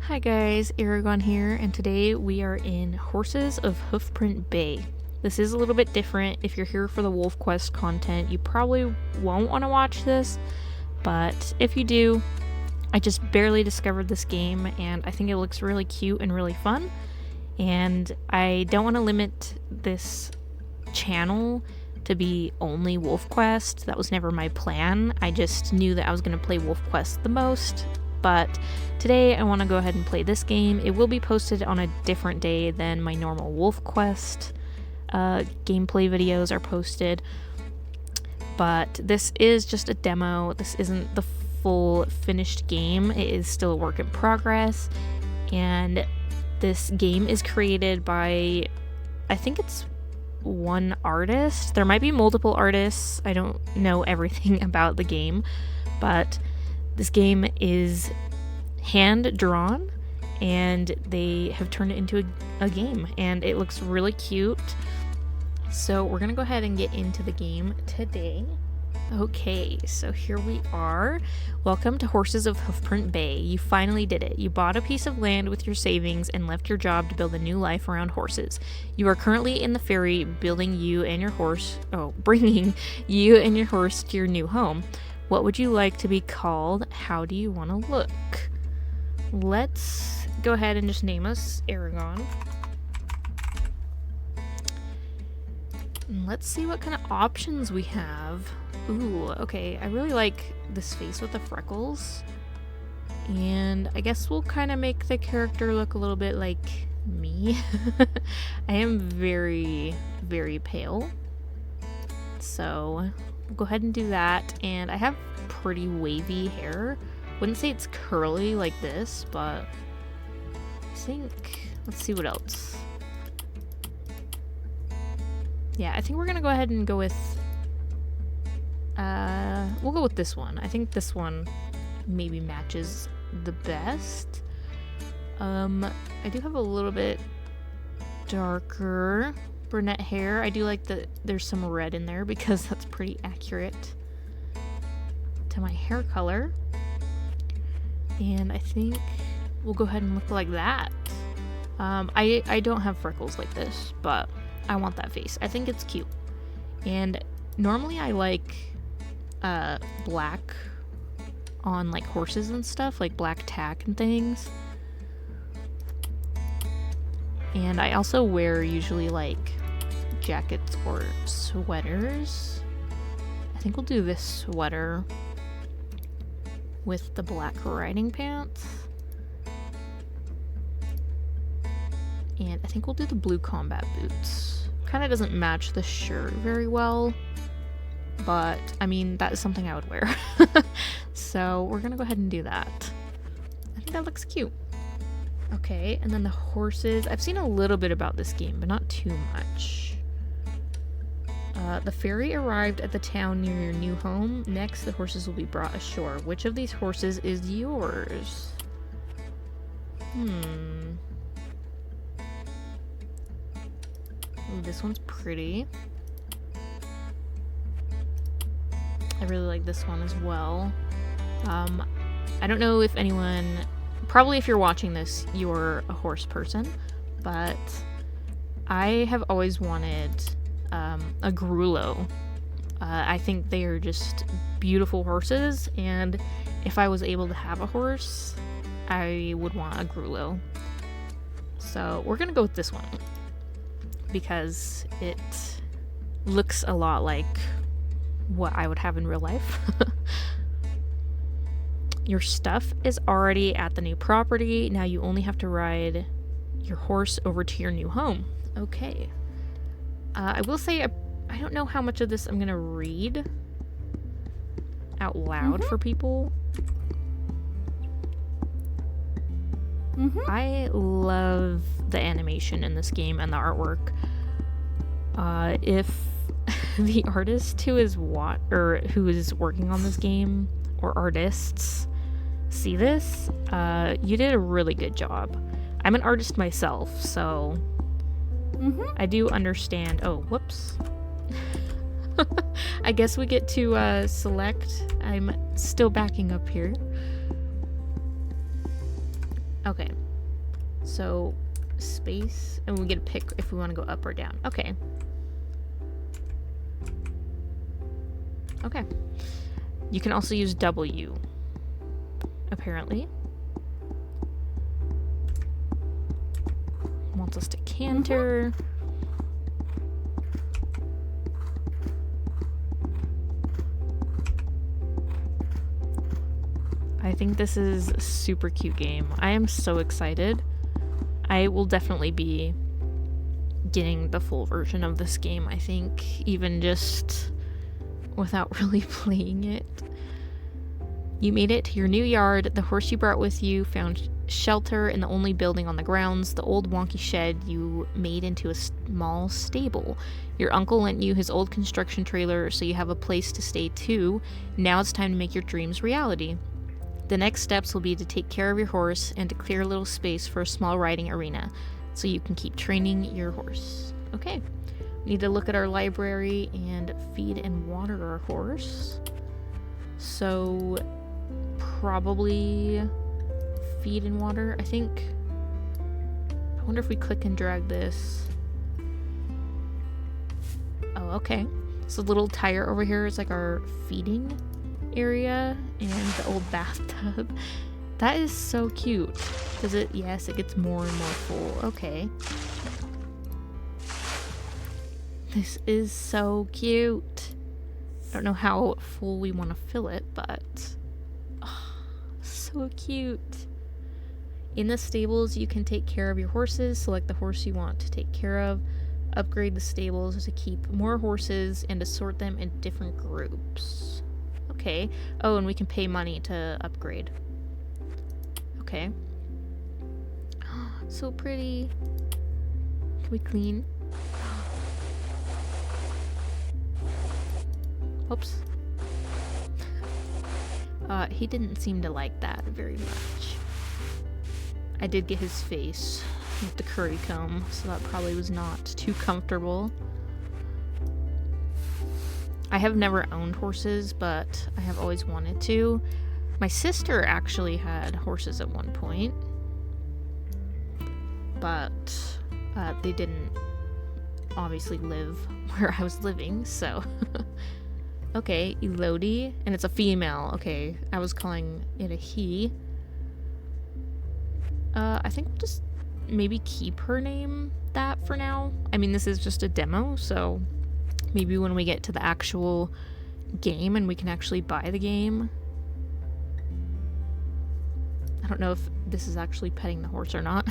Hi guys, Aragon here, and today we are in Horses of Hoofprint Bay. This is a little bit different. If you're here for the Wolf Quest content, you probably won't want to watch this, but if you do, I just barely discovered this game, and I think it looks really cute and really fun, and I don't want to limit this channel to be only Wolf Quest. That was never my plan. I just knew that I was going to play Wolf Quest the most. But today I want to go ahead and play this game. It will be posted on a different day than my normal Wolf Quest gameplay videos are posted. But this is just a demo. This isn't the full finished game. It is still a work in progress. And this game is created by, I think it's one artist. There might be multiple artists. I don't know everything about the game, but this game is hand-drawn, and they have turned it into a game, and it looks really cute. So we're gonna go ahead and get into the game today. Okay, so here we are. Welcome to Horses of Hoofprint Bay. You finally did it. You bought a piece of land with your savings and left your job to build a new life around horses. You are currently in the ferry bringing you and your horse to your new home. What would you like to be called? How do you want to look? Let's go ahead and just name us Aragon. And let's see what kind of options we have. Ooh, okay. I really like this face with the freckles. And I guess we'll kind of make the character look a little bit like me. I am very, very pale. So we'll go ahead and do that. And I have pretty wavy hair. Wouldn't say it's curly like this, but I think, let's see what else. Yeah, I think we're gonna go ahead and go with, we'll go with this one. I think this one maybe matches the best. I do have a little bit darker brunette hair. I do like that there's some red in there because that's pretty accurate to my hair color. And I think we'll go ahead and look like that. I don't have freckles like this, but I want that face. I think it's cute. And normally I like black on like horses and stuff, like black tack and things. And I also wear usually like jackets or sweaters. I think we'll do this sweater with the black riding pants. And I think we'll do the blue combat boots. Kind of doesn't match the shirt very well, but I mean, that is something I would wear. So we're gonna go ahead and do that. I think that looks cute. Okay, and then the horses. I've seen a little bit about this game, but not too much. The ferry arrived at the town near your new home. Next, the horses will be brought ashore. Which of these horses is yours? Ooh, this one's pretty. I really like this one as well. I don't know if anyone... Probably if you're watching this, you're a horse person, but I have always wanted a Grullo. I think they are just beautiful horses, and if I was able to have a horse, I would want a Grullo. So we're gonna go with this one because it looks a lot like what I would have in real life. Your stuff is already at the new property. Now you only have to ride your horse over to your new home. Okay. I will say I don't know how much of this I'm gonna read out loud for people. I love the animation in this game and the artwork. If the artist who is working on this game, or artists, see this, you did a really good job. I'm an artist myself, so I do understand. Oh, whoops. I guess we get to select. I'm still backing up here. Okay. So, space, and we get to pick if we want to go up or down. Okay. Okay. You can also use W, apparently. Wants us to canter. I think this is a super cute game. I am so excited. I will definitely be getting the full version of this game, I think, even just without really playing it. You made it to your new yard. The horse you brought with you found shelter in the only building on the grounds, the old wonky shed you made into a small stable. Your uncle lent you his old construction trailer, so you have a place to stay too. Now it's time to make your dreams reality. The next steps will be to take care of your horse and to clear a little space for a small riding arena, so you can keep training your horse. Okay, we need to look at our library and feed and water our horse. So, probably feed and water, I think. I wonder if we click and drag this. Oh, okay. So the little tire over here is like our feeding area and the old bathtub. That is so cute. Does it? Yes, it gets more and more full. Okay. This is so cute. I don't know how full we want to fill it, but oh, so cute. In the stables, you can take care of your horses, select the horse you want to take care of, upgrade the stables to keep more horses, and to sort them in different groups. Okay. Oh, and we can pay money to upgrade. Okay. So pretty. Can we clean? Oops. He didn't seem to like that very much. I did get his face with the curry comb, so that probably was not too comfortable. I have never owned horses, but I have always wanted to. My sister actually had horses at one point, but they didn't obviously live where I was living, so... Okay, Elodie, and it's a female. Okay, I was calling it a he. I think we'll just maybe keep her name that for now. I mean, this is just a demo, so maybe when we get to the actual game and we can actually buy the game. I don't know if this is actually petting the horse or not.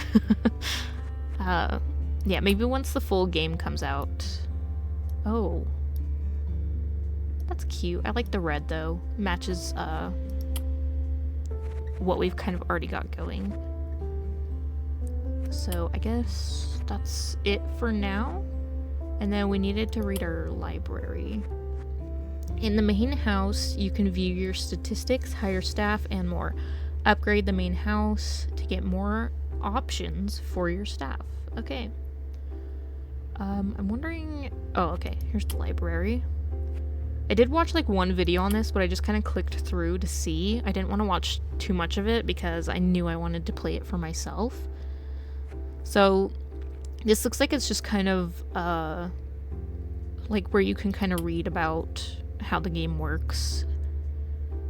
Yeah, maybe once the full game comes out. Oh. That's cute. I like the red, though. Matches, what we've kind of already got going. So, I guess that's it for now. And then we needed to read our library. In the main house, you can view your statistics, hire staff, and more. Upgrade the main house to get more options for your staff. Okay. I'm wondering... Oh, okay. Here's the library. I did watch like one video on this, but I just kind of clicked through to see. I didn't want to watch too much of it because I knew I wanted to play it for myself. So this looks like it's just kind of like where you can kind of read about how the game works.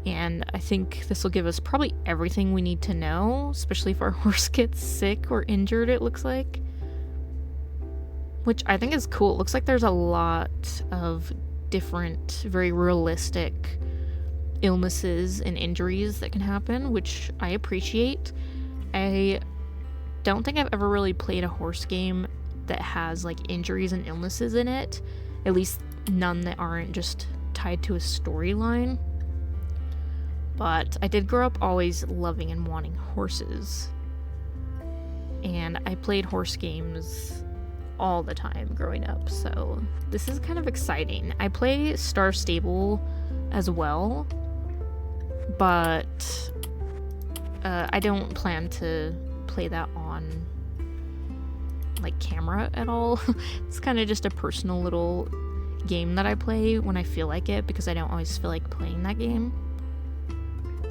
And I think this will give us probably everything we need to know, especially if our horse gets sick or injured, it looks like. Which I think is cool. It looks like there's a lot of different, very realistic illnesses and injuries that can happen, which I appreciate. I don't think I've ever really played a horse game that has like injuries and illnesses in it, at least none that aren't just tied to a storyline. But I did grow up always loving and wanting horses, and I played horse games all the time growing up, so this is kind of exciting. I play Star Stable as well, but I don't plan to play that on like camera at all. It's kind of just a personal little game that I play when I feel like it, because I don't always feel like playing that game.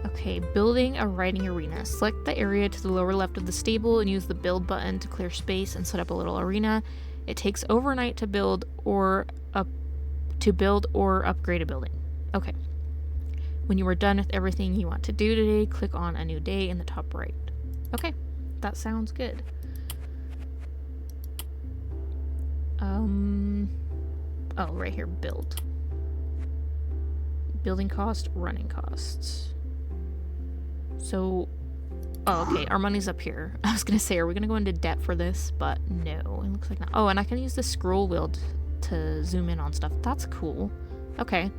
Okay, building a riding arena. Select the area to the lower left of the stable and use the build button to clear space and set up a little arena. It takes overnight to build or upgrade a building. Okay. When you are done with everything you want to do today, click on a new day in the top right. Okay, that sounds good. Oh, right here, build. Building cost, running costs. So, oh, okay, our money's up here. I was gonna say, are we gonna go into debt for this? But no, it looks like not. Oh, and I can use the scroll wheel to zoom in on stuff. That's cool. Okay.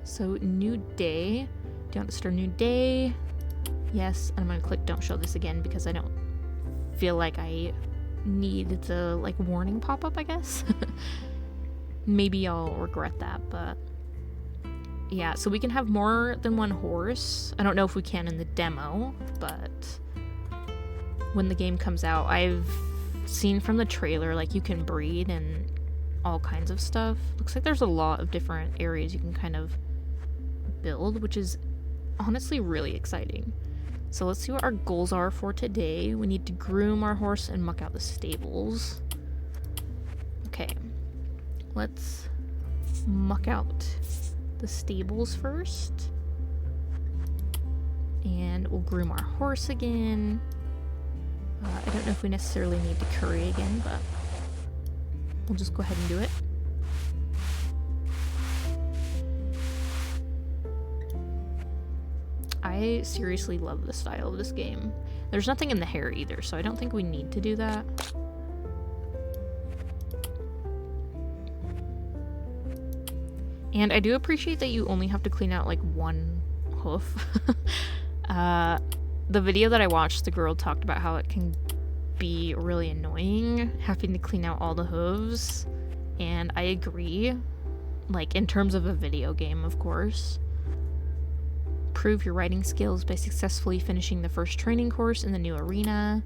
So, new day. Do you want to start a new day? Yes, and I'm gonna click don't show this again because I don't feel like I need the, like, warning pop-up, I guess. Maybe I'll regret that, but yeah, so we can have more than one horse. I don't know if we can in the demo, but when the game comes out, I've seen from the trailer, like, you can breed and all kinds of stuff. Looks like there's a lot of different areas you can kind of build, which is honestly really exciting. So let's see what our goals are for today. We need to groom our horse and muck out the stables. Okay, let's muck out the stables first. And we'll groom our horse again. I don't know if we necessarily need to curry again, but we'll just go ahead and do it. I seriously love the style of this game. There's nothing in the hair either, so I don't think we need to do that. And I do appreciate that you only have to clean out, like, one hoof. The video that I watched, the girl talked about how it can be really annoying having to clean out all the hooves. And I agree. Like, in terms of a video game, of course. Prove your riding skills by successfully finishing the first training course in the new arena.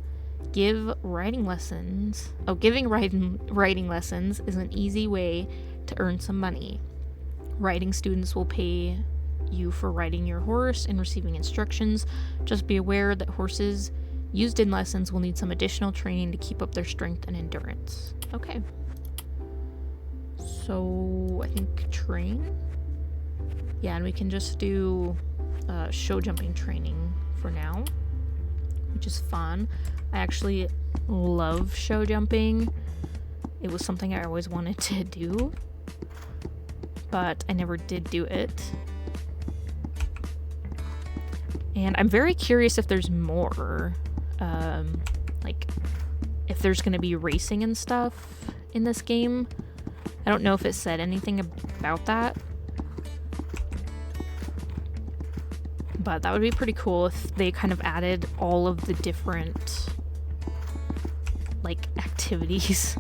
Give riding lessons. Oh, giving riding lessons is an easy way to earn some money. Riding students will pay you for riding your horse and receiving instructions. Just be aware that horses used in lessons will need some additional training to keep up their strength and endurance. Okay. So, I think train? Yeah, and we can just do show jumping training for now, which is fun. I actually love show jumping. It was something I always wanted to do, but I never did do it. And I'm very curious if there's more, like, if there's gonna be racing and stuff in this game. I don't know if it said anything about that, but that would be pretty cool if they kind of added all of the different, like, activities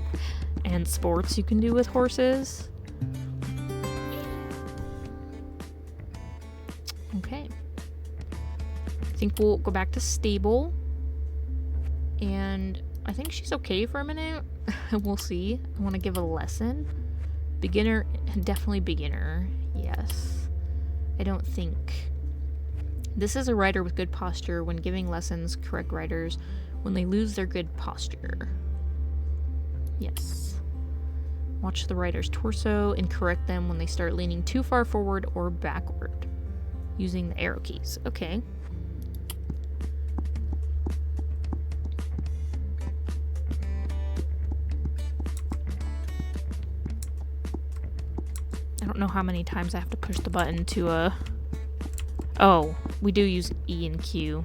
and sports you can do with horses. Okay. I think we'll go back to stable. And I think she's okay for a minute. We'll see. I want to give a lesson. Beginner, definitely beginner. Yes. I don't think... This is a rider with good posture. When giving lessons, correct riders when they lose their good posture. Yes. Watch the rider's torso and correct them when they start leaning too far forward or backward using the arrow keys. Okay. I don't know how many times I have to push the button to Oh, we do use E and Q.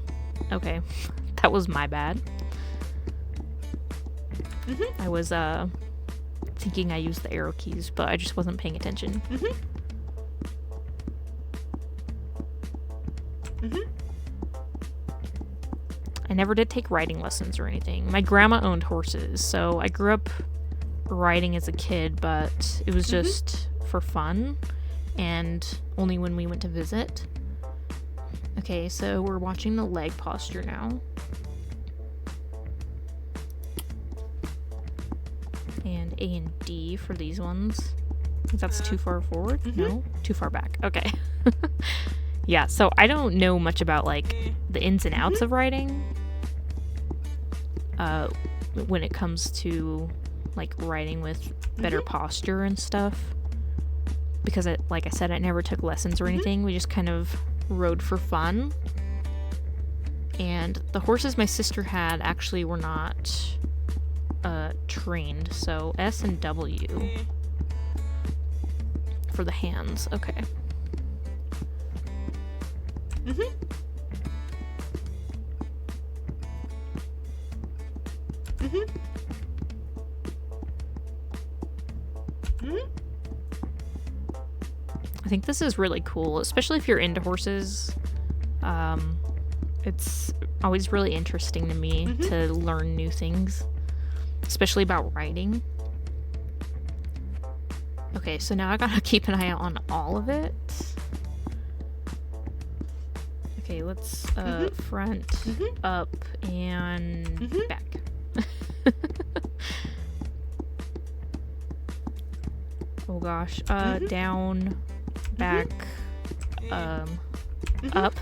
Okay. That was my bad. I was thinking I used the arrow keys, but I just wasn't paying attention. I never did take riding lessons or anything. My grandma owned horses, so I grew up riding as a kid, but it was just for fun and only when we went to visit. Okay, so we're watching the leg posture now. And A and D for these ones. That's too far forward? No? Too far back. Okay. Yeah, so I don't know much about, like, the ins and outs of riding. When it comes to, like, riding with better posture and stuff. Because, like I said, I never took lessons or anything. We just kind of rode for fun. And the horses my sister had actually were not trained. So S and W for the hands. Okay. I think this is really cool, especially if you're into horses. It's always really interesting to me to learn new things, especially about riding. Okay, so now I gotta keep an eye out on all of it. Okay, let's front, up, and back. Oh gosh, down, back, up.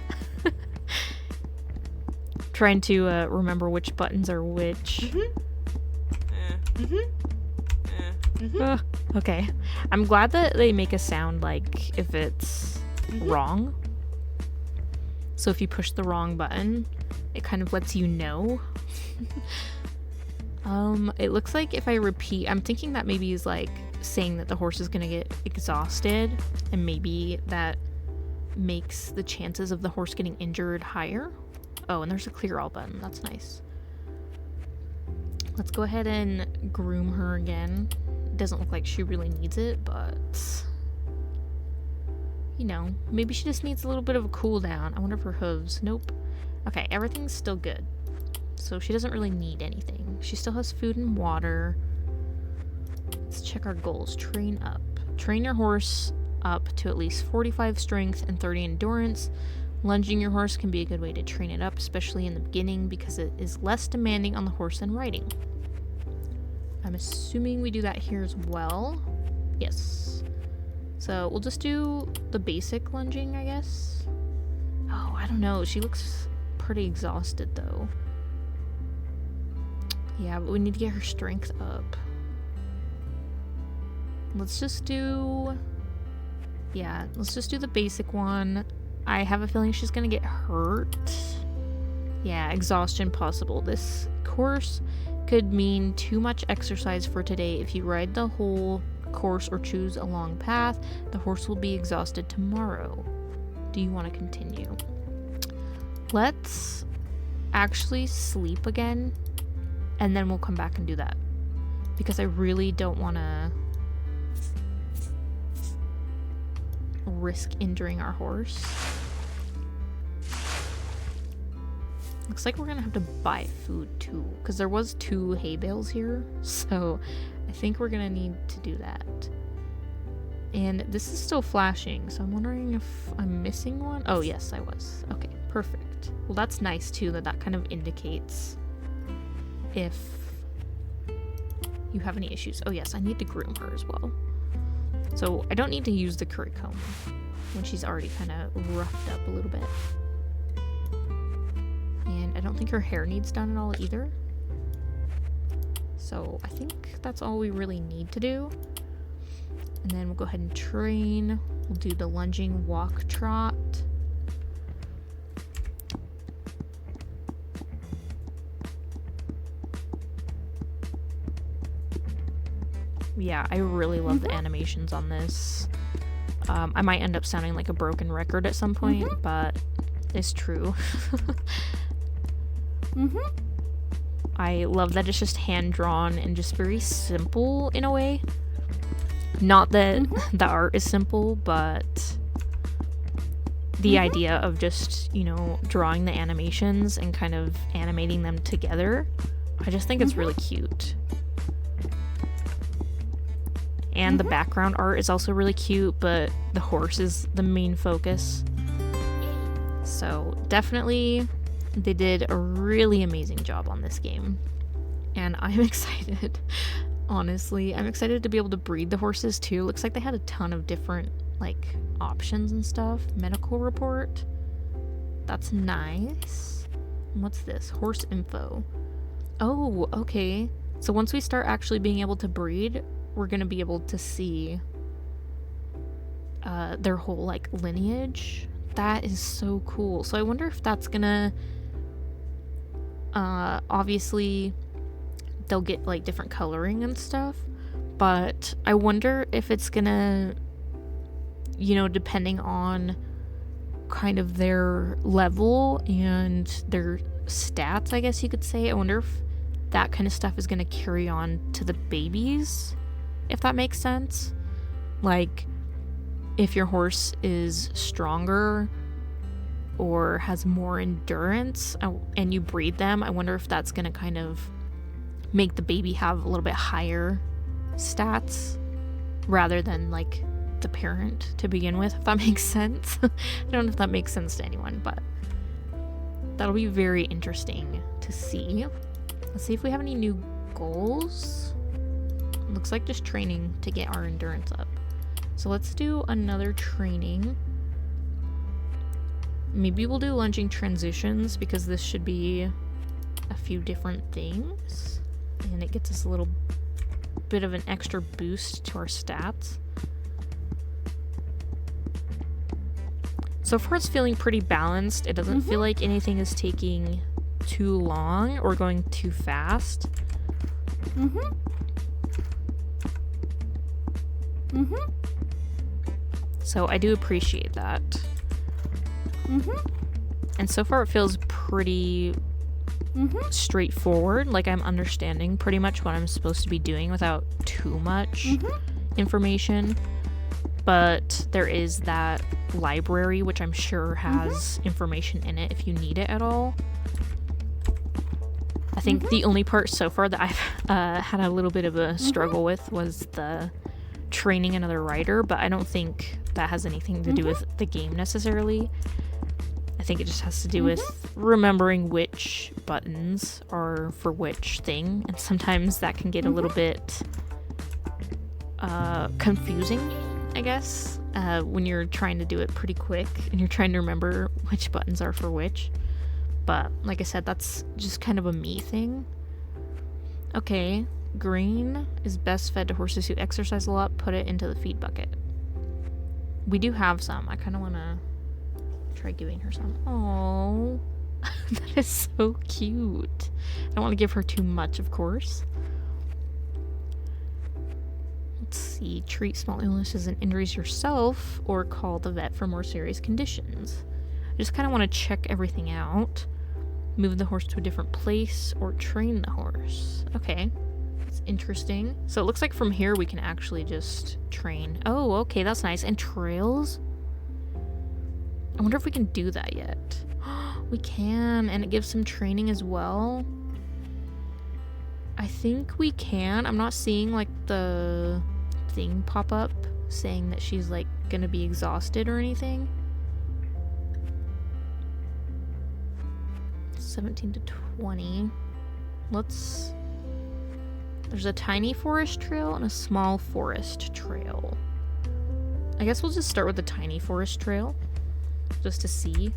Trying to remember which buttons are which. Okay. I'm glad that they make a sound like if it's wrong. So if you push the wrong button, it kind of lets you know. It looks like if I repeat, I'm thinking that maybe is like saying that the horse is gonna get exhausted, and maybe that makes the chances of the horse getting injured higher. Oh, and there's a clear all button. That's nice. Let's go ahead and groom her again. It doesn't look like she really needs it, but you know, maybe she just needs a little bit of a cool down. I wonder if her hooves. Nope. Okay, everything's still good. So she doesn't really need anything. She still has food and water. Let's check our goals. Train up. Train your horse up to at least 45 strength and 30 endurance. Lunging your horse can be a good way to train it up, especially in the beginning, because it is less demanding on the horse than riding. I'm assuming we do that here as well. Yes. So we'll just do the basic lunging, I guess. Oh, I don't know. She looks pretty exhausted, though. Yeah, but we need to get her strength up. Let's just do... Yeah, let's just do the basic one. I have a feeling she's gonna get hurt. Yeah, exhaustion possible. This course could mean too much exercise for today. If you ride the whole course or choose a long path, the horse will be exhausted tomorrow. Do you want to continue? Let's actually sleep again, and then we'll come back and do that. Because I really don't want to risk injuring our horse. Looks like we're gonna have to buy food too, because there was 2 hay bales here, so I think we're gonna need to do that. And this is still flashing, so I'm wondering if I'm missing one. Oh yes, I was. Okay, perfect. Well, that's nice too, that kind of indicates if you have any issues. Oh yes, I need to groom her as well. So I don't need to use the curry comb when she's already kind of roughed up a little bit. And I don't think her hair needs done at all either. So I think that's all we really need to do. And then we'll go ahead and train. We'll do the lunging walk trot. Yeah, I really love the animations on this. I might end up sounding like a broken record at some point, but it's true. I love that it's just hand-drawn and just very simple in a way. Not that the art is simple, but the idea of just, you know, drawing the animations and kind of animating them together, I just think it's really cute. And the background art is also really cute, but the horse is the main focus. So definitely they did a really amazing job on this game. And I'm excited. Honestly, I'm excited to be able to breed the horses too. Looks like they had a ton of different like options and stuff. Medical report. That's nice. What's this? Horse info. Oh, okay. So once we start actually being able to breed, we're gonna be able to see their whole like lineage. That is so cool. So I wonder if that's gonna obviously they'll get like different coloring and stuff, but I wonder if it's gonna, you know, depending on kind of their level and their stats, I guess you could say, I wonder if that kind of stuff is gonna carry on to the babies, if that makes sense. Like, if your horse is stronger or has more endurance and you breed them, I wonder if that's gonna kind of make the baby have a little bit higher stats rather than like the parent to begin with, if that makes sense. I don't know if that makes sense to anyone, but that'll be very interesting to see. Let's see if we have any new goals. Looks like just training to get our endurance up. So let's do another training. Maybe we'll do lunging transitions because this should be a few different things. And it gets us a little bit of an extra boost to our stats. So far it's feeling pretty balanced. It doesn't feel like anything is taking too long or going too fast. So I do appreciate that. And so far it feels pretty straightforward. Like I'm understanding pretty much what I'm supposed to be doing without too much information. But there is that library, which I'm sure has information in it if you need it at all. I think the only part so far that I've had a little bit of a struggle with was the training another rider, but I don't think that has anything to do with the game necessarily. I think it just has to do with remembering which buttons are for which thing, and sometimes that can get a little bit confusing, I guess, when you're trying to do it pretty quick and you're trying to remember which buttons are for which. But like I said, that's just kind of a me thing. Okay, grain is best fed to horses who exercise a lot. Put it into the feed bucket. We do have some. I kind of want to try giving her some. Oh, that is so cute. I don't want to give her too much, of course. Let's see. Treat small illnesses and injuries yourself or call the vet for more serious conditions. I just kind of want to check everything out. Move the horse to a different place or train the horse. Okay. That's interesting. So it looks like from here we can actually just train. Oh, okay. That's nice. And trails? I wonder if we can do that yet. We can, and it gives some training as well. I think we can. I'm not seeing like the thing pop up saying that she's like gonna be exhausted or anything. 17 to 20. There's a tiny forest trail and a small forest trail. I guess we'll just start with the tiny forest trail just to see.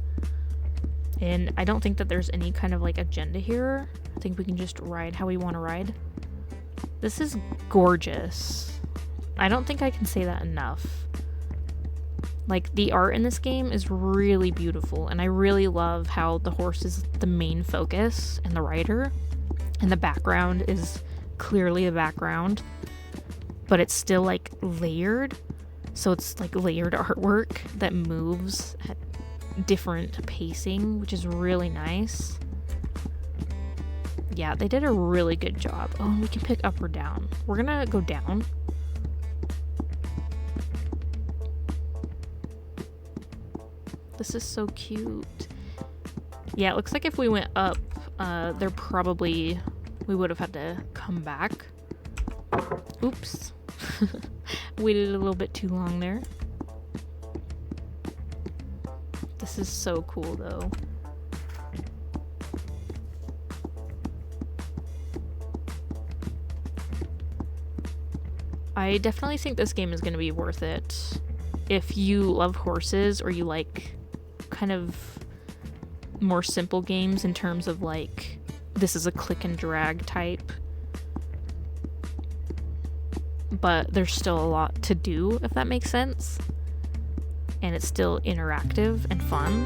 And I don't think that there's any kind of like agenda here. I think we can just ride how we want to ride. This is gorgeous. I don't think I can say that enough. Like, the art in this game is really beautiful, and I really love how the horse is the main focus and the rider, and the background is clearly the background, but it's still like layered. So it's like layered artwork that moves at different pacing, which is really nice. Yeah, they did a really good job. Oh, and we can pick up or down. We're gonna go down. This is so cute. Yeah, it looks like if we went up, we would have had to come back. Oops. Waited a little bit too long there. This is so cool though. I definitely think this game is going to be worth it if you love horses or you like kind of more simple games in terms of like, this is a click and drag type, but there's still a lot to do, if that makes sense. And it's still interactive and fun.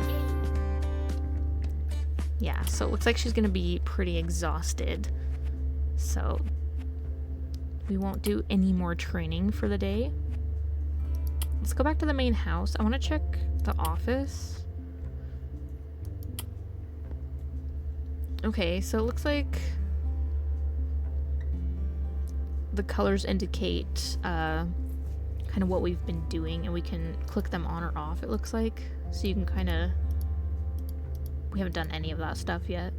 Yeah, so it looks like she's gonna be pretty exhausted. So we won't do any more training for the day. Let's go back to the main house. I want to check the office. Okay, so it looks like the colors indicate kind of what we've been doing, and we can click them on or off, it looks like. So you can kind of... We haven't done any of that stuff yet.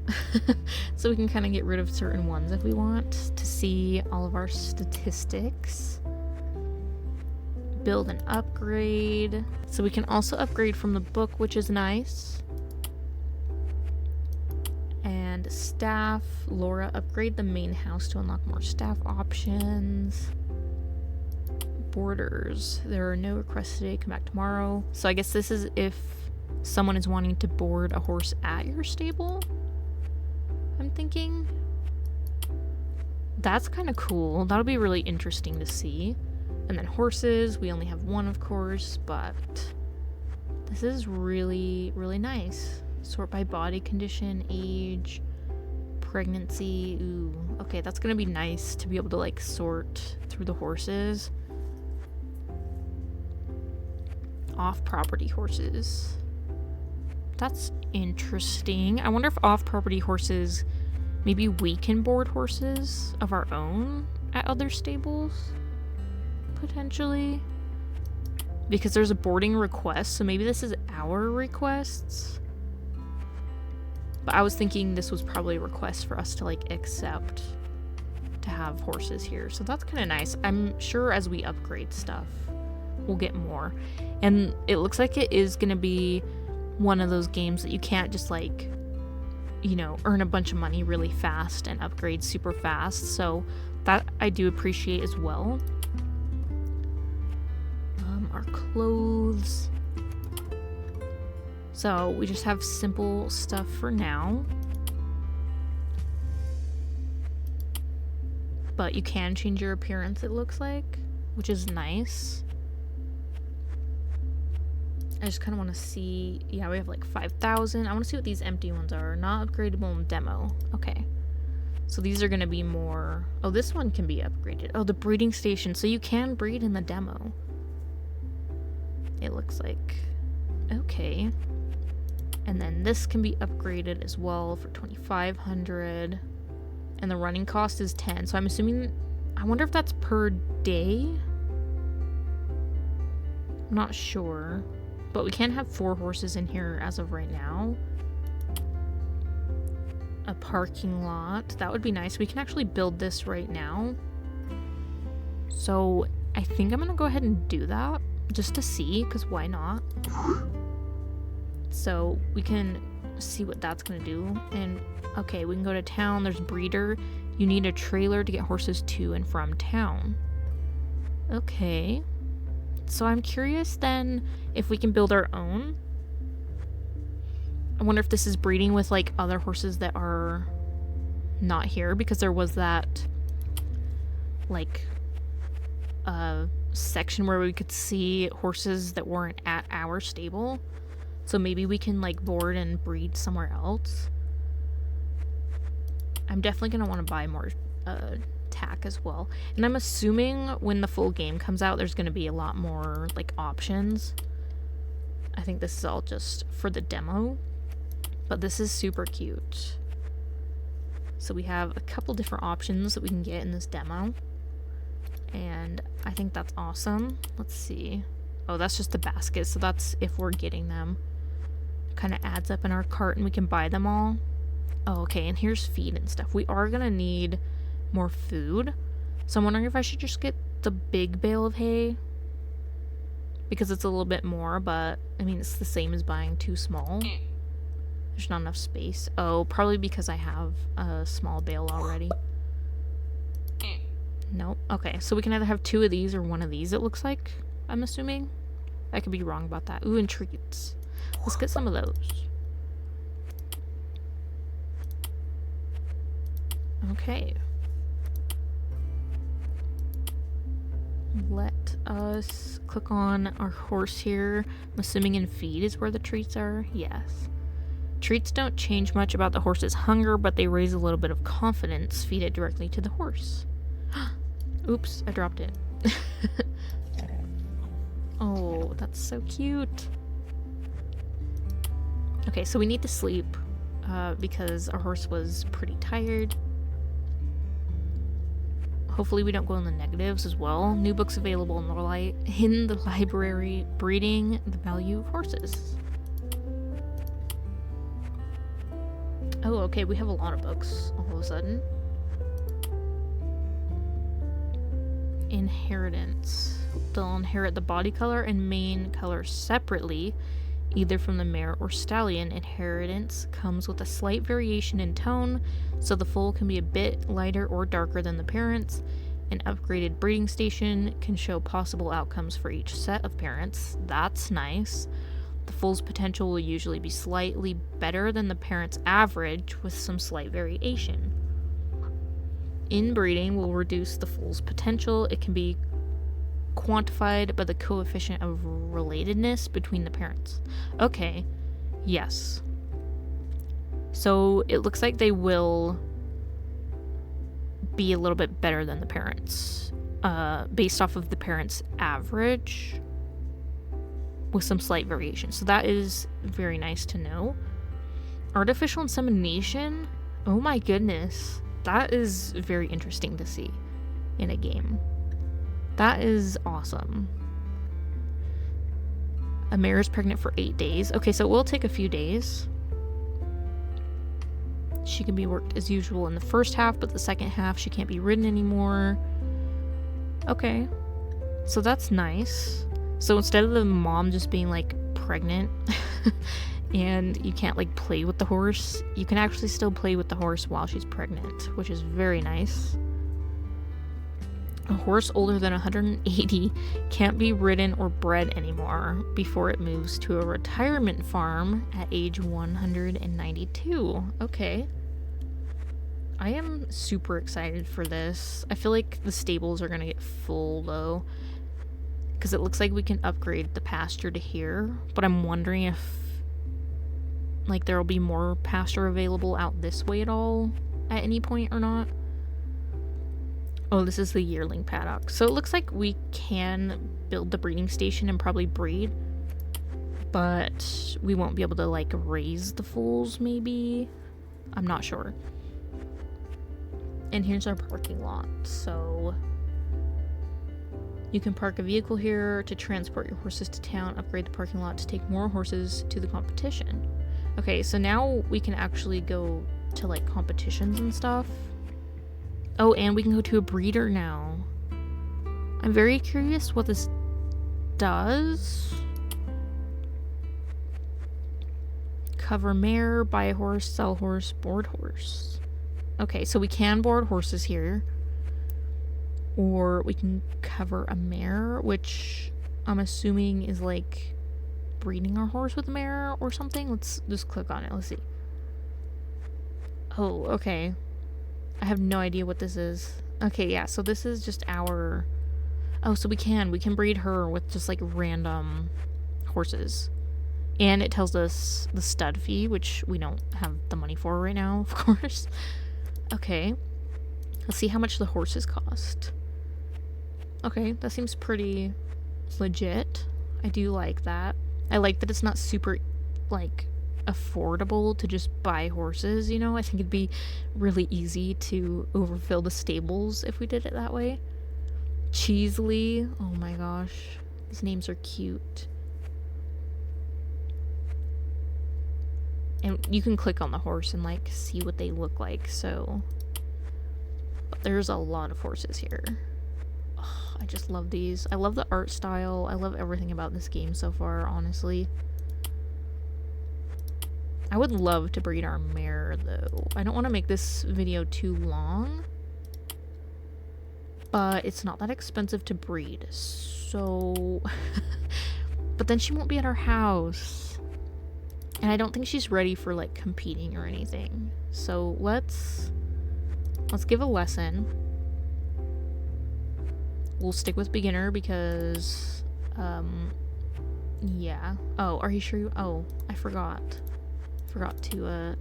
So we can kind of get rid of certain ones if we want to see all of our statistics. Build and upgrade. So we can also upgrade from the book, which is nice. And staff. Laura, upgrade the main house to unlock more staff options. Boarders. There are no requests today. Come back tomorrow. So I guess this is if someone is wanting to board a horse at your stable, I'm thinking. That's kind of cool. That'll be really interesting to see. And then horses, we only have one, of course, but this is really, really nice. Sort by body condition, age, pregnancy. Ooh, okay, that's gonna be nice to be able to like sort through the horses. Off-property horses. That's interesting. I wonder if off-property horses, maybe we can board horses of our own at other stables, potentially. Because there's a boarding request, so maybe this is our requests. But I was thinking this was probably a request for us to like accept to have horses here. So that's kind of nice. I'm sure as we upgrade stuff, we'll get more. And it looks like it is going to be one of those games that you can't just like, you know, earn a bunch of money really fast and upgrade super fast. So that I do appreciate as well. Our clothes. So we just have simple stuff for now. But you can change your appearance, it looks like, which is nice. I just kind of want to see... Yeah, we have like 5,000. I want to see what these empty ones are. Not upgradable in demo. Okay. So these are going to be more... Oh, this one can be upgraded. Oh, the breeding station. So you can breed in the demo. It looks like. Okay. And then this can be upgraded as well for 2,500. And the running cost is 10. So I'm assuming... I wonder if that's per day? I'm not sure. But we can have 4 horses in here as of right now. A parking lot. That would be nice. We can actually build this right now. So I think I'm going to go ahead and do that. Just to see, because why not? So we can see what that's going to do. And okay, we can go to town. There's breeder. You need a trailer to get horses to and from town. Okay. So I'm curious then if we can build our own. I wonder if this is breeding with like other horses that are not here, because there was that like section where we could see horses that weren't at our stable. So maybe we can like board and breed somewhere else. I'm definitely gonna want to buy more tack as well. And I'm assuming when the full game comes out, there's gonna be a lot more like options. I think this is all just for the demo, but this is super cute. So we have a couple different options that we can get in this demo, and I think that's awesome. Let's see. Oh, that's just the basket, so that's if we're getting them. Kind of adds up in our cart and we can buy them all. Oh, okay, and here's feed and stuff. We are gonna need more food, so I'm wondering if I should just get the big bale of hay, because it's a little bit more, but I mean it's the same as buying 2 small. There's not enough space. Oh, probably because I have a small bale already. Nope. Okay, so we can either have 2 of these or 1 of these, it looks like, I'm assuming. I could be wrong about that. Ooh, and treats. Let's get some of those. Okay. Let us click on our horse here. I'm assuming in feed is where the treats are. Yes. Treats don't change much about the horse's hunger, but they raise a little bit of confidence. Feed it directly to the horse. Oops, I dropped it. Oh, that's so cute. Okay, so we need to sleep because our horse was pretty tired. Hopefully we don't go in the negatives as well. New books available in the library. Breeding the value of horses. Oh, okay, we have a lot of books all of a sudden. Inheritance. They'll inherit the body color and mane color separately, either from the mare or stallion. Inheritance comes with a slight variation in tone, so the foal can be a bit lighter or darker than the parents. An upgraded breeding station can show possible outcomes for each set of parents. That's nice. The foal's potential will usually be slightly better than the parent's average, with some slight variation. Inbreeding will reduce the foal's potential. It can be quantified by the coefficient of relatedness between the parents. Okay, yes. So it looks like they will be a little bit better than the parents, based off of the parents' average, with some slight variation. So that is very nice to know. Artificial insemination? Oh my goodness. That is very interesting to see in a game. That is awesome. A mare is pregnant for 8 days. Okay, so it will take a few days. She can be worked as usual in the first half, but the second half she can't be ridden anymore. Okay. So that's nice. So instead of the mom just being like pregnant and you can't like play with the horse, you can actually still play with the horse while she's pregnant, which is very nice. A horse older than 180 can't be ridden or bred anymore before it moves to a retirement farm at age 192. Okay. I am super excited for this. I feel like the stables are gonna get full though, because it looks like we can upgrade the pasture to here, but I'm wondering if like there will be more pasture available out this way at all at any point or not. Oh, this is the yearling paddock. So it looks like we can build the breeding station and probably breed, but we won't be able to like raise the foals maybe. I'm not sure. And here's our parking lot. So you can park a vehicle here to transport your horses to town, upgrade the parking lot to take more horses to the competition. Okay, so now we can actually go to like competitions and stuff. Oh, and we can go to a breeder now. I'm very curious what this does. Cover mare, buy a horse, sell horse, board horse. Okay, so we can board horses here. Or we can cover a mare, which I'm assuming is like breeding our horse with a mare or something. Let's just click on it. Let's see. Oh, okay. I have no idea what this is. Okay, yeah, so this is just our... Oh, so we can breed her with just like random horses. And it tells us the stud fee, which we don't have the money for right now, of course. Okay. Let's see how much the horses cost. Okay, that seems pretty legit. I do like that. I like that it's not super, like, affordable to just buy horses, you know? I think it'd be really easy to overfill the stables if we did it that way. Cheesley. Oh my gosh. These names are cute. And you can click on the horse and, like, see what they look like, so... But there's a lot of horses here. Oh, I just love these. I love the art style. I love everything about this game so far, honestly. I would love to breed our mare, though. I don't want to make this video too long. But it's not that expensive to breed, so... But then she won't be at our house. And I don't think she's ready for, like, competing or anything. So let's give a lesson. We'll stick with beginner because, yeah. Oh, are you sure you... Oh, I forgot. Forgot to,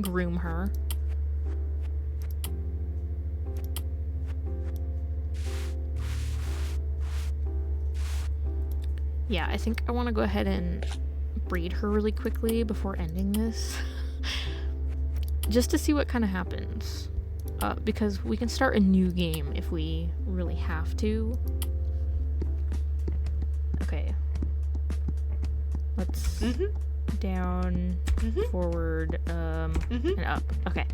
groom her. Yeah, I think I want to go ahead and breed her really quickly before ending this. Just to see what kind of happens. Because we can start a new game if we really have to. Okay. Let's down, forward, and up. Okay.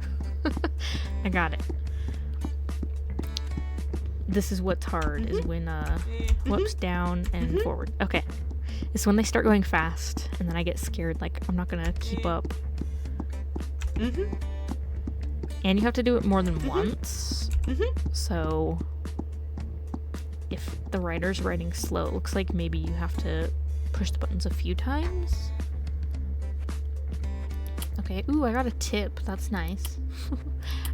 I got it. This is what's hard, is when, whoops, down and forward. Okay. It's when they start going fast, and then I get scared, like, I'm not gonna keep up. And you have to do it more than once. So, if the rider's riding slow, it looks like maybe you have to push the buttons a few times. Okay, ooh, I got a tip. That's nice.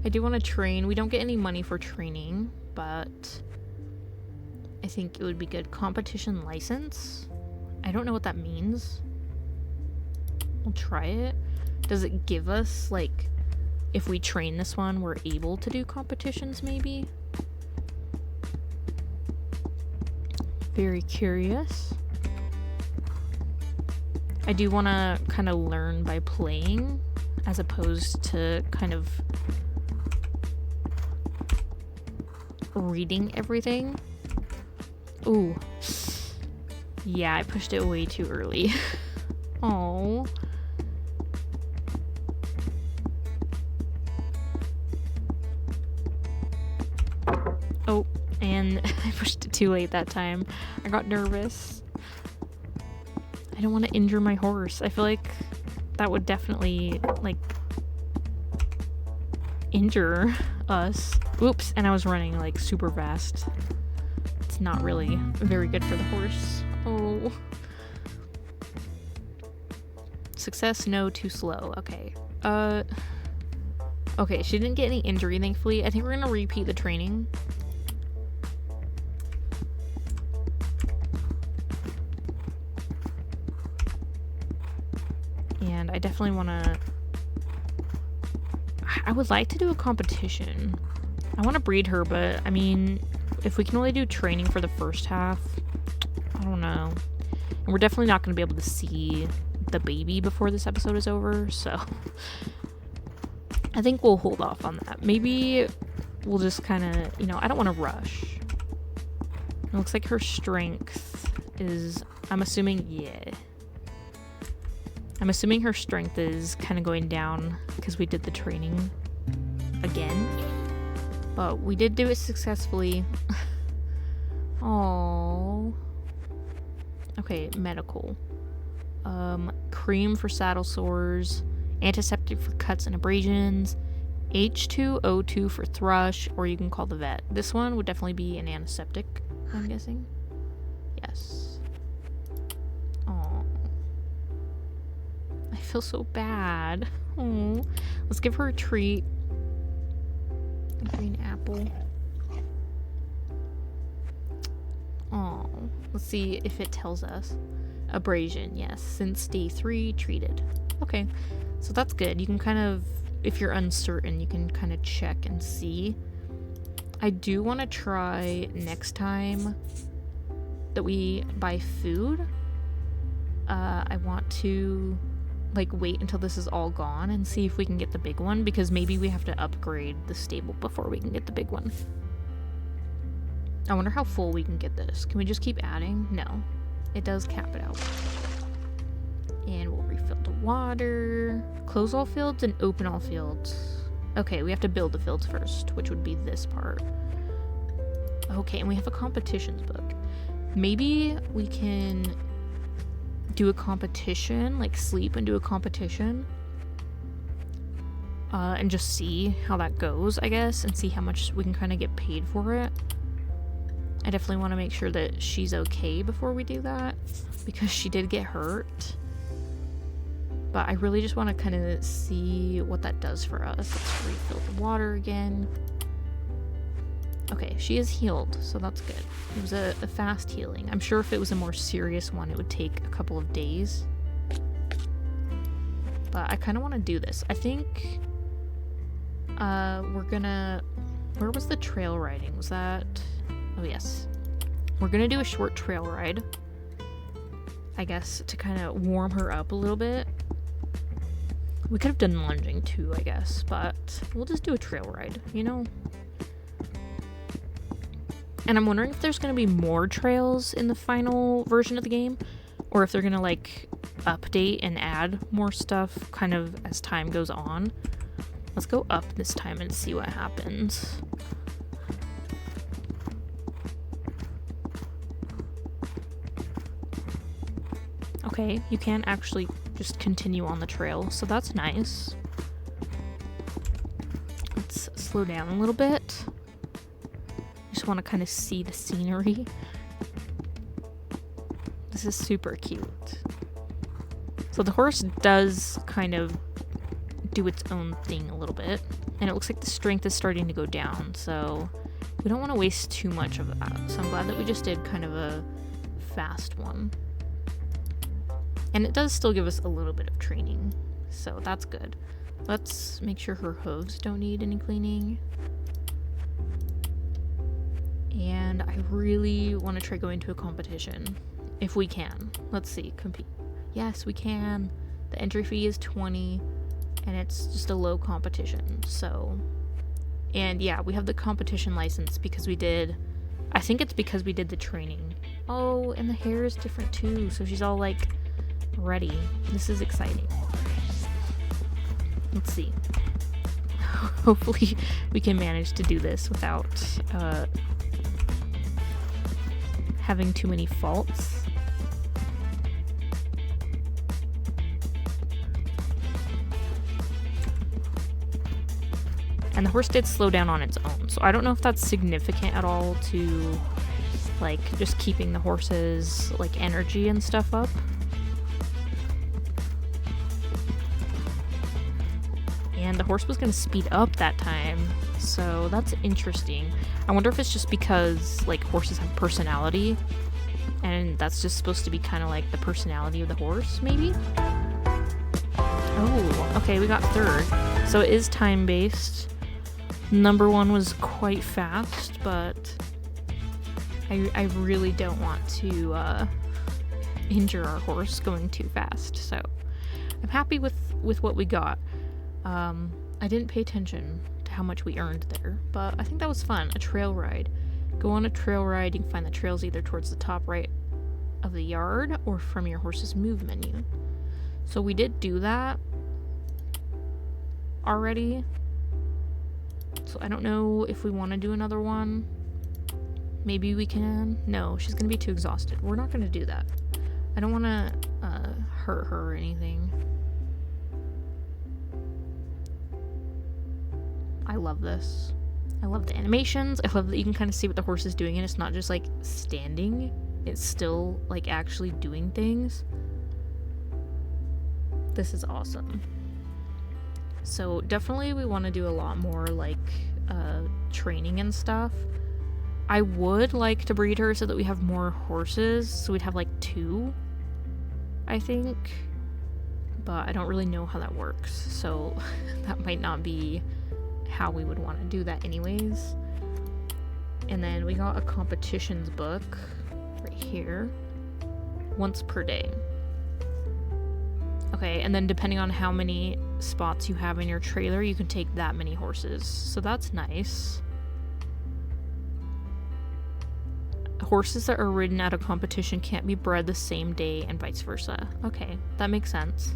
I do want to train. We don't get any money for training, but I think it would be good. Competition license? I don't know what that means. We'll try it. Does it give us, like, if we train this one, we're able to do competitions, maybe? Very curious. I do want to kind of learn by playing, as opposed to kind of reading everything. Ooh. Yeah, I pushed it way too early. Oh. Oh, and I pushed it too late that time. I got nervous. I don't want to injure my horse. I feel like that would definitely, like, injure us. Oops, and I was running, like, super fast. It's not really very good for the horse. Oh. Success, no, too slow. Okay. Okay, she didn't get any injury, thankfully. I think we're gonna repeat the training. And I definitely want to... I would like to do a competition. I want to breed her, but, I mean, if we can only do training for the first half, I don't know. And we're definitely not going to be able to see the baby before this episode is over, so... I think we'll hold off on that. Maybe we'll just kind of, you know, I don't want to rush. It looks like her strength is... I'm assuming, yeah. I'm assuming her strength is kind of going down because we did the training again. But we did do it successfully. Oh. Okay, medical. Cream for saddle sores, antiseptic for cuts and abrasions, H2O2 for thrush, or you can call the vet. This one would definitely be an antiseptic, I'm guessing. Yes. Oh. I feel so bad. Oh. Let's give her a treat. A green apple. Oh. Let's see if it tells us. Abrasion, yes. Since day 3, treated. Okay. So that's good. You can kind of, if you're uncertain, you can kind of check and see. I do want to try next time that we buy food. I want to, like, wait until this is all gone and see if we can get the big one, because maybe we have to upgrade the stable before we can get the big one. I wonder how full we can get this. Can we just keep adding? No. It does cap it out. And we'll refill the water. Close all fields and open all fields. Okay, we have to build the fields first, which would be this part. Okay, and we have a competitions book. Maybe we can do a competition, like sleep and do a competition. And just see how that goes, I guess, and see how much we can kind of get paid for it. I definitely want to make sure that she's okay before we do that, because she did get hurt. But I really just want to kind of see what that does for us. Let's refill the water again. Okay, she is healed, so that's good. It was a fast healing. I'm sure if it was a more serious one, it would take a couple of days. But I kind of want to do this. I think we're gonna... Where was the trail riding? Was that... Oh, yes. We're gonna do a short trail ride, I guess, to kind of warm her up a little bit. We could have done lunging too, I guess, but we'll just do a trail ride, you know? And I'm wondering if there's going to be more trails in the final version of the game, or if they're going to, like, update and add more stuff kind of as time goes on. Let's go up this time and see what happens. Okay, you can actually just continue on the trail, so that's nice. Let's slow down a little bit. Just want to kind of see the scenery. This is super cute. So the horse does kind of do its own thing a little bit, and it looks like the strength is starting to go down, so we don't want to waste too much of that. So I'm glad that we just did kind of a fast one. And it does still give us a little bit of training, so that's good. Let's make sure her hooves don't need any cleaning. And I really want to try going to a competition, if we can. Let's see, compete. Yes, we can. The entry fee is 20, and it's just a low competition, so... And yeah, we have the competition license because we did... I think it's because we did the training. Oh, and the hair is different too, so she's all like... ready. This is exciting. Let's see. Hopefully we can manage to do this without having too many faults. And the horse did slow down on its own, so I don't know if that's significant at all to, like, just keeping the horse's, like, energy and stuff up. And the horse was going to speed up that time, so that's interesting. I wonder if it's just because, like, horses have personality, and that's just supposed to be kind of like the personality of the horse, maybe? Oh, okay, we got third. So it is time-based. Number one was quite fast, but I really don't want to injure our horse going too fast, so I'm happy with what we got. I didn't pay attention to how much we earned there, but I think that was fun. A trail ride. Go on a trail ride. You can find the trails either towards the top right of the yard or from your horse's move menu. So we did do that already. So I don't know if we want to do another one. Maybe we can. No, she's going to be too exhausted. We're not going to do that. I don't want to hurt her or anything. I love this. I love the animations. I love that you can kind of see what the horse is doing, and it's not just like standing. It's still like actually doing things. This is awesome. So definitely we want to do a lot more like training and stuff. I would like to breed her so that we have more horses, so we'd have like 2, I think, but I don't really know how that works, so that might not be how we would want to do that anyways. And then we got a competitions book right here, once per day. Okay, and then depending on how many spots you have in your trailer, you can take that many horses, so that's nice. Horses that are ridden at a competition can't be bred the same day and vice versa. Okay, that makes sense.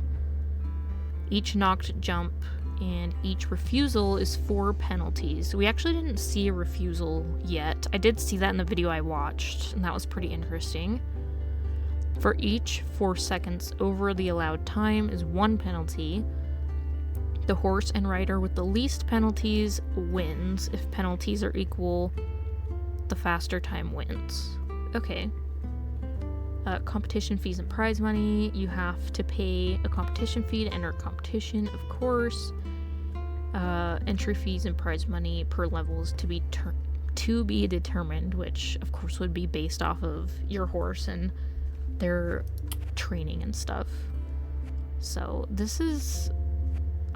Each knocked jump and each refusal is 4 penalties. We actually didn't see a refusal yet. I did see that in the video I watched, and that was pretty interesting. For each 4 seconds over the allowed time is 1 penalty. The horse and rider with the least penalties wins. If penalties are equal, the faster time wins. Okay. Competition fees and prize money. You have to pay a competition fee to enter a competition, of course. Entry fees and prize money per levels to be determined, which of course would be based off of your horse and their training and stuff. So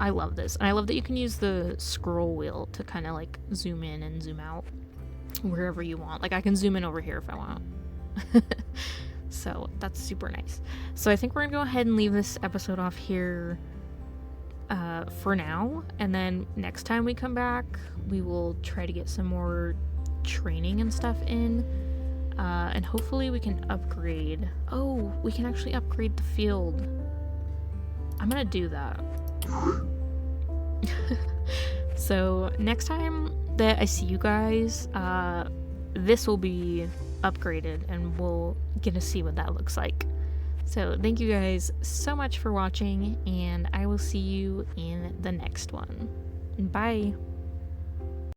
I love this. And I love that you can use the scroll wheel to kind of like zoom in and zoom out wherever you want. Like I can zoom in over here if I want. So that's super nice. So I think we're gonna go ahead and leave this episode off here for now, and then next time we come back we will try to get some more training and stuff in, and hopefully we can upgrade. Oh, we can actually upgrade the field. I'm gonna do that. So next time that I see you guys, this will be upgraded and we'll get to see what that looks like. So thank you guys so much for watching, and I will see you in the next one. Bye.